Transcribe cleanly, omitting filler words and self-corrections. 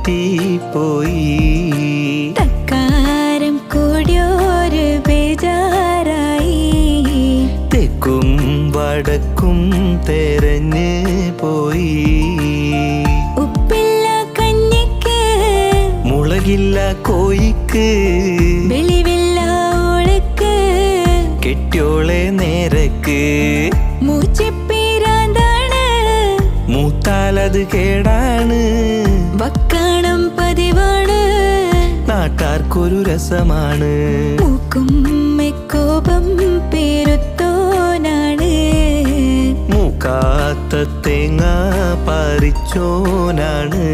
തെറ്റിപ്പോയി. തക്കാരം കൂടിയൊരു ബേജാറായി. തെക്കും വടക്കും തെരഞ്ഞ് പോയി. ഉപ്പില്ല കഞ്ഞിക്ക് മുളകില്ല കോയിക്ക് വെളിവില്ല ഓളക്ക് കെട്ടിയോളെ നേരക്ക്. മൂച്ചിപ്പീരാന്താണ് മൂത്താലത് കേടാണ്. വക്കാണം പതിവാണ് നാട്ടാർക്കൊരു രസമാണ്. മൂക്കും മെക്കോപം പേരുത്തോനാണ്. മൂക്കാത്ത തേങ്ങ പറിച്ചോനാണ്.